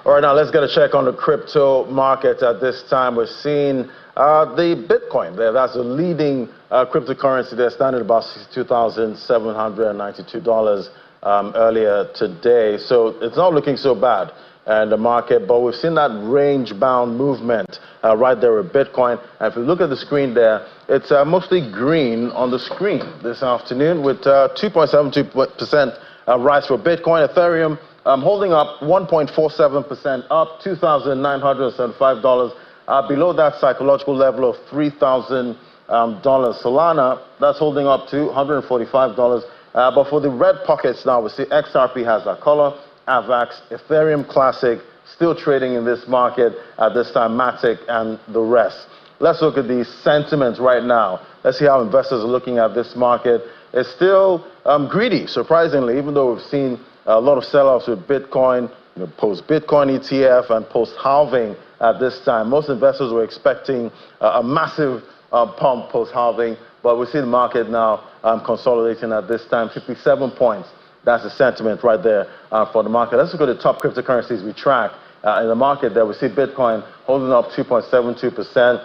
All right, now let's get a check on the crypto market at this time. We're seeing the Bitcoin there. That's the leading cryptocurrency. They're standing at about $62,792 earlier today. So it's not looking so bad in the market, but we've seen that range-bound movement right there with Bitcoin. And if you look at the screen there, it's mostly green on the screen this afternoon with 2.72% rise for Bitcoin. Ethereum holding up 1.47% up, $2,975. Below that psychological level of $3,000. Solana, that's holding up to $145. But for the red pockets now, we see XRP has that color, AVAX, Ethereum Classic, still trading in this market at this time, Matic, and the rest. Let's look at the sentiment right now. Let's see how investors are looking at this market. It's still greedy, surprisingly, even though we've seen a lot of sell-offs with Bitcoin, post-Bitcoin ETF and post-halving at this time. Most investors were expecting a massive pump post-halving, but we see the market now consolidating at this time, 57 points. That's the sentiment right there for the market. Let's look at the top cryptocurrencies we track in the market there. We see Bitcoin holding up 2.72%.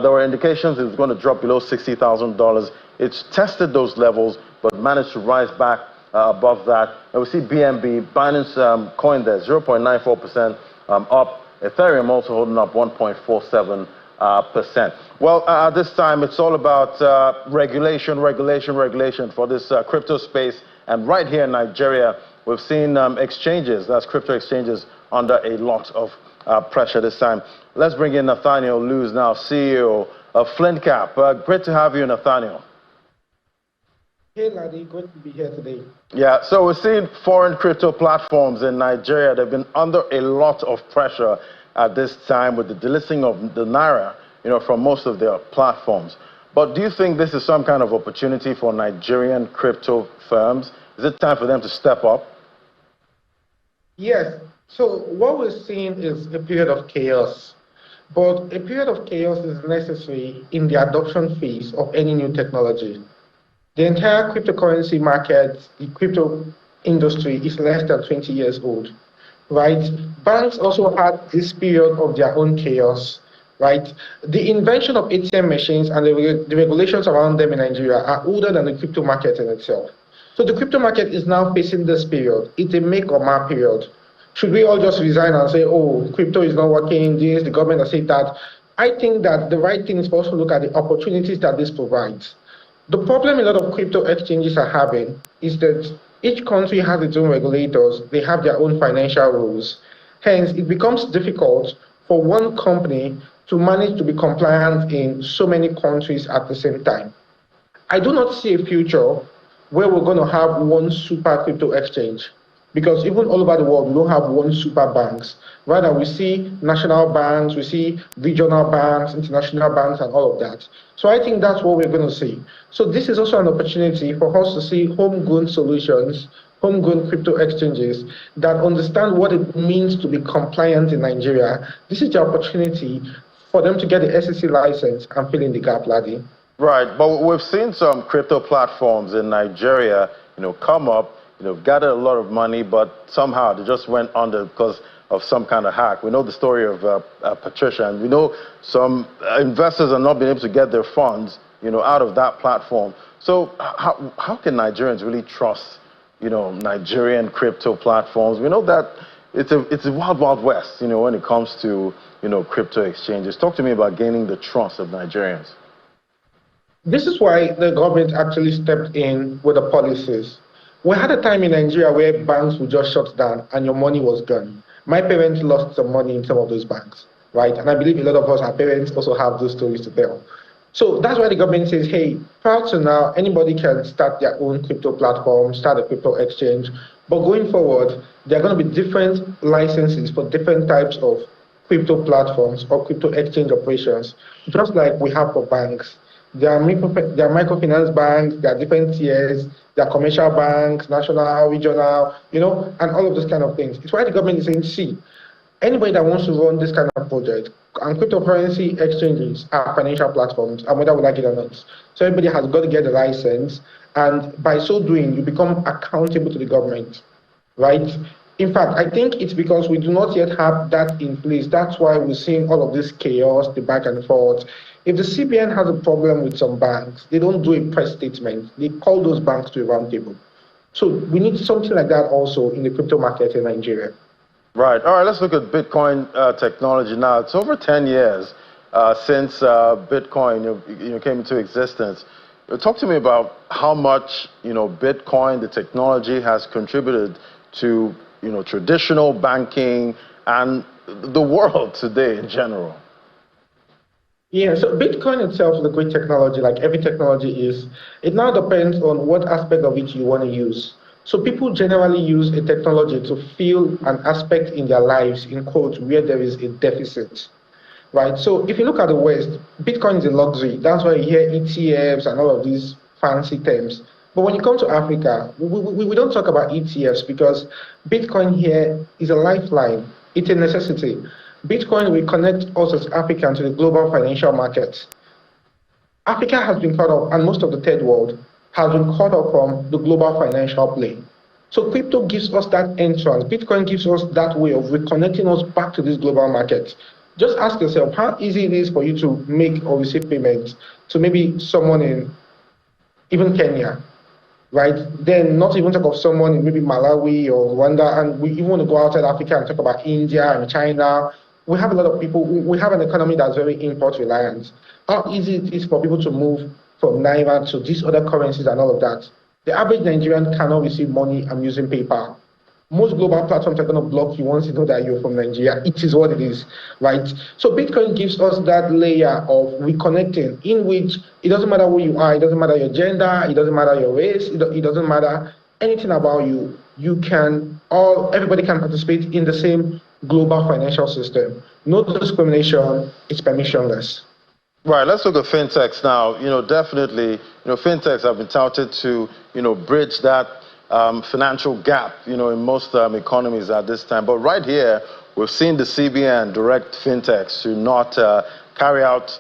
There were indications it was going to drop below $60,000. It's tested those levels, but managed to rise back above that. And we see BNB, Binance coin there, 0.94% up. Ethereum also holding up 1.47%. Well, at this time, it's all about regulation for this crypto space. And right here in Nigeria, we've seen exchanges, that's crypto exchanges, under a lot of pressure this time. Let's bring in Nathaniel Luz now, CEO of FlintCap. Great to have you, Nathaniel. Hey, Laddie, good to be here today. Yeah, so we're seeing foreign crypto platforms in Nigeria. They've been under a lot of pressure at this time with the delisting of the Naira, from most of their platforms. But do you think this is some kind of opportunity for Nigerian crypto firms? Is it time for them to step up? Yes. So what we're seeing is a period of chaos. But a period of chaos is necessary in the adoption phase of any new technology. The entire cryptocurrency market, the crypto industry is less than 20 years old, right? Banks also had this period of their own chaos, right? The invention of ATM machines and the regulations around them in Nigeria are older than the crypto market in itself. So the crypto market is now facing this period. It's a make or mar period. Should we all just resign and say, oh, crypto is not working, the government has said that? I think that the right thing is for us to look at the opportunities that this provides. The problem a lot of crypto exchanges are having is that each country has its own regulators. They have their own financial rules. Hence, it becomes difficult for one company to manage to be compliant in so many countries at the same time. I do not see a future where we're going to have one super crypto exchange, because even all over the world, we don't have one super banks. Rather, we see national banks, we see regional banks, international banks, and all of that. So I think that's what we're going to see. So this is also an opportunity for us to see homegrown solutions, homegrown crypto exchanges that understand what it means to be compliant in Nigeria. This is the opportunity for them to get the SEC license and fill in the gap, Laddie. Right, but we've seen some crypto platforms in Nigeria, come up, gathered a lot of money, but somehow they just went under because of some kind of hack. We know the story of Patricia, and we know some investors are not being able to get their funds, out of that platform. So how can Nigerians really trust, Nigerian crypto platforms? We know that it's a wild, wild west, when it comes to, crypto exchanges. Talk to me about gaining the trust of Nigerians. This is why the government actually stepped in with the policies. We had a time in Nigeria where banks would just shut down and your money was gone. My parents lost some money in some of those banks, right? And I believe a lot of us, our parents, also have those stories to tell. So that's why the government says, hey, prior to now, anybody can start their own crypto platform, start a crypto exchange. But going forward, there are going to be different licenses for different types of crypto platforms or crypto exchange operations, just like we have for banks. There are microfinance banks, there are different tiers, there are commercial banks, national, regional, and all of those kind of things. It's why the government is saying, see, anybody that wants to run this kind of project, and cryptocurrency exchanges are financial platforms, and whether we like it or not. So everybody has got to get a license, and by so doing, you become accountable to the government, right? In fact, I think it's because we do not yet have that in place. That's why we're seeing all of this chaos, the back and forth. If the CBN has a problem with some banks, they don't do a press statement. They call those banks to a roundtable. So we need something like that also in the crypto market in Nigeria. Right. All right. Let's look at Bitcoin technology now. It's over 10 years since Bitcoin came into existence. Talk to me about how much Bitcoin, the technology, has contributed to traditional banking and the world today in general. Yeah, so Bitcoin itself is a great technology, like every technology is. It now depends on what aspect of it you want to use. So people generally use a technology to fill an aspect in their lives, in quotes, where there is a deficit, right? So if you look at the West, Bitcoin is a luxury. That's why you hear ETFs and all of these fancy terms. But when you come to Africa, we don't talk about ETFs because Bitcoin here is a lifeline. It's a necessity. Bitcoin will connect us as Africans to the global financial markets. Africa has been cut off, and most of the third world has been cut off from the global financial play. So crypto gives us that entrance. Bitcoin gives us that way of reconnecting us back to this global market. Just ask yourself how easy it is for you to make or receive payments to maybe someone in even Kenya, right? Then not even talk of someone in maybe Malawi or Rwanda, and we even want to go outside Africa and talk about India and China. We have a lot of people, we have an economy that's very import reliant. How easy it is for people to move from Naira to these other currencies and all of that. The average Nigerian cannot receive money. I'm using PayPal. Most global platforms are going to block you once you know that you're from Nigeria. It is what it is, right? So Bitcoin gives us that layer of reconnecting in which it doesn't matter who you are, it doesn't matter your gender, it doesn't matter your race, it doesn't matter anything about you. Everybody can participate in the same global financial system. No discrimination, it's permissionless. Right, let's look at fintechs now. Definitely, fintechs have been touted to, bridge that financial gap, in most economies at this time. But right here, we've seen the CBN direct fintechs to not carry out,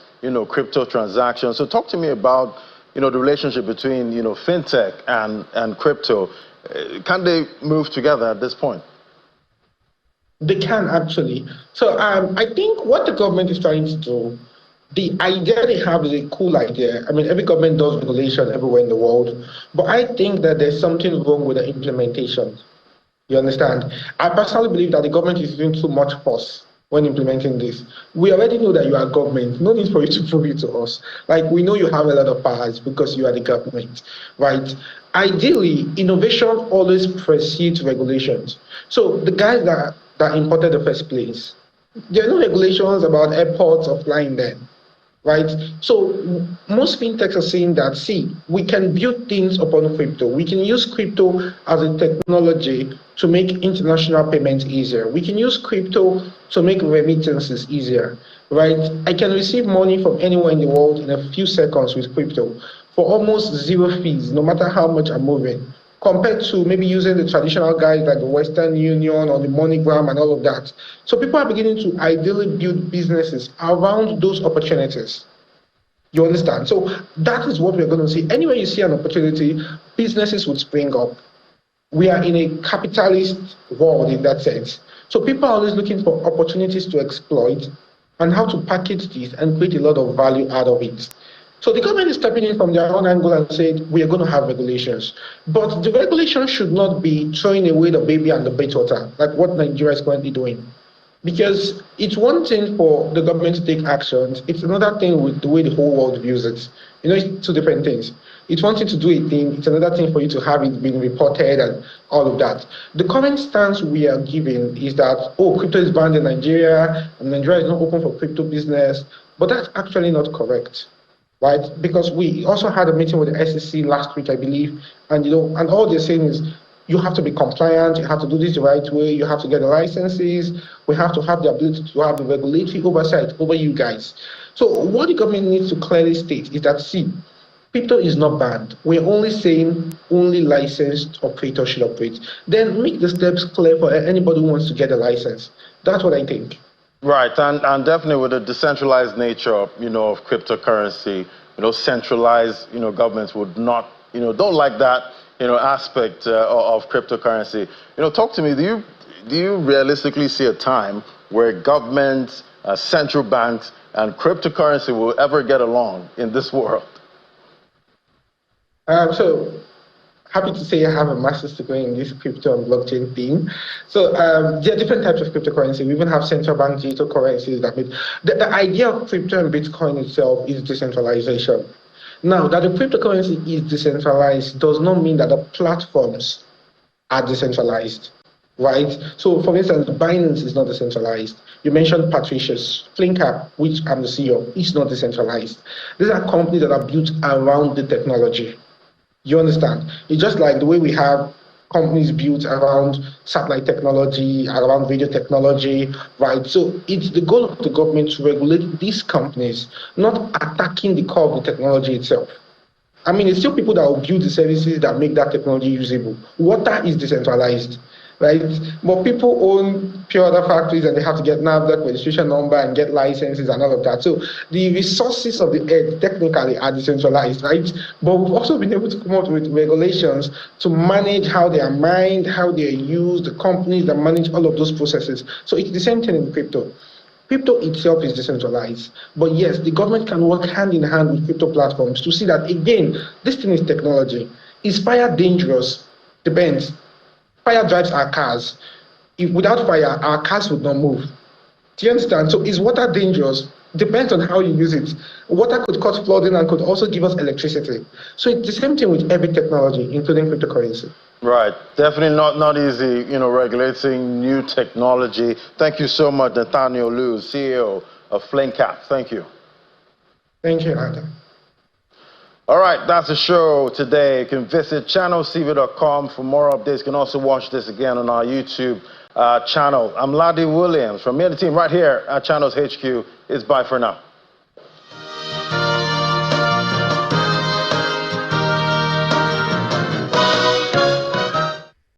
crypto transactions. So talk to me about, the relationship between, fintech and crypto. Can they move together at this point? They can actually. So I think what the government is trying to do, the idea they have is a cool idea. I mean, every government does regulation everywhere in the world, but I think that there's something wrong with the implementation. You understand? I personally believe that the government is using too much force when implementing this. We already know that you are government. No need for you to prove it to us. Like, we know you have a lot of powers because you are the government, right? Ideally, innovation always precedes regulations. So the guys that imported the first place, there are no regulations about airports or flying them. Right? So most fintechs are saying that, see, we can build things upon crypto. We can use crypto as a technology to make international payments easier. We can use crypto to make remittances easier, right? I can receive money from anywhere in the world in a few seconds with crypto for almost zero fees, no matter how much I'm moving, compared to maybe using the traditional guys like the Western Union or the MoneyGram and all of that. So people are beginning to ideally build businesses around those opportunities. You understand? So that is what we're going to see. Anywhere you see an opportunity, businesses would spring up. We are in a capitalist world in that sense. So people are always looking for opportunities to exploit and how to package this and create a lot of value out of it. So the government is stepping in from their own angle and said, we are going to have regulations. But the regulations should not be throwing away the baby and the bathwater, like what Nigeria is currently doing. Because it's one thing for the government to take actions. It's another thing with the way the whole world views it. It's two different things. It's one thing to do a thing. It's another thing for you to have it being reported and all of that. The current stance we are giving is that, crypto is banned in Nigeria, and Nigeria is not open for crypto business. But that's actually not correct. Right? Because we also had a meeting with the SEC last week, I believe, and and all they're saying is you have to be compliant, you have to do this the right way, you have to get the licenses, we have to have the ability to have the regulatory oversight over you guys. So what the government needs to clearly state is that, see, crypto is not banned. We're only saying only licensed operators should operate. Then make the steps clear for anybody who wants to get a license. That's what I think. Right, and definitely with the decentralized nature, of cryptocurrency, centralized, governments would not, don't like that, aspect of cryptocurrency. Talk to me. do you realistically see a time where governments, central banks, and cryptocurrency will ever get along in this world? So happy to say I have a master's degree in this crypto and blockchain theme. So there are different types of cryptocurrency. We even have central bank digital currencies that make the idea of crypto and Bitcoin itself is decentralization. Now, that the cryptocurrency is decentralized does not mean that the platforms are decentralized, right? So, for instance, Binance is not decentralized. You mentioned Patricia's Flinker, which I'm the CEO, is not decentralized. These are companies that are built around the technology. You understand? It's just like the way we have companies built around satellite technology, around radio technology, right? So it's the goal of the government to regulate these companies, not attacking the core of the technology itself. I mean, it's still people that will build the services that make that technology usable. Water is decentralized, right? But people own pure water factories and they have to get NAVDAC registration number and get licenses and all of that. So the resources of the earth technically are decentralized, right? But we've also been able to come up with regulations to manage how they are mined, how they are used, the companies that manage all of those processes. So it's the same thing in crypto. Crypto itself is decentralized, but yes, the government can work hand in hand with crypto platforms to see that, again, this thing is technology. Is fire dangerous? Depends. Fire drives our cars. If without fire, our cars would not move. Do you understand? So is water dangerous? Depends on how you use it. Water could cause flooding and could also give us electricity. So it's the same thing with every technology, including cryptocurrency. Right. Definitely not easy, regulating new technology. Thank you so much, Nathaniel Liu, CEO of FlameCap. Thank you. Thank you, Adam. All right, that's the show today. You can visit channelcv.com for more updates. You can also watch this again on our YouTube channel. I'm Ladi Williams from the team right here at Channels HQ. It's bye for now.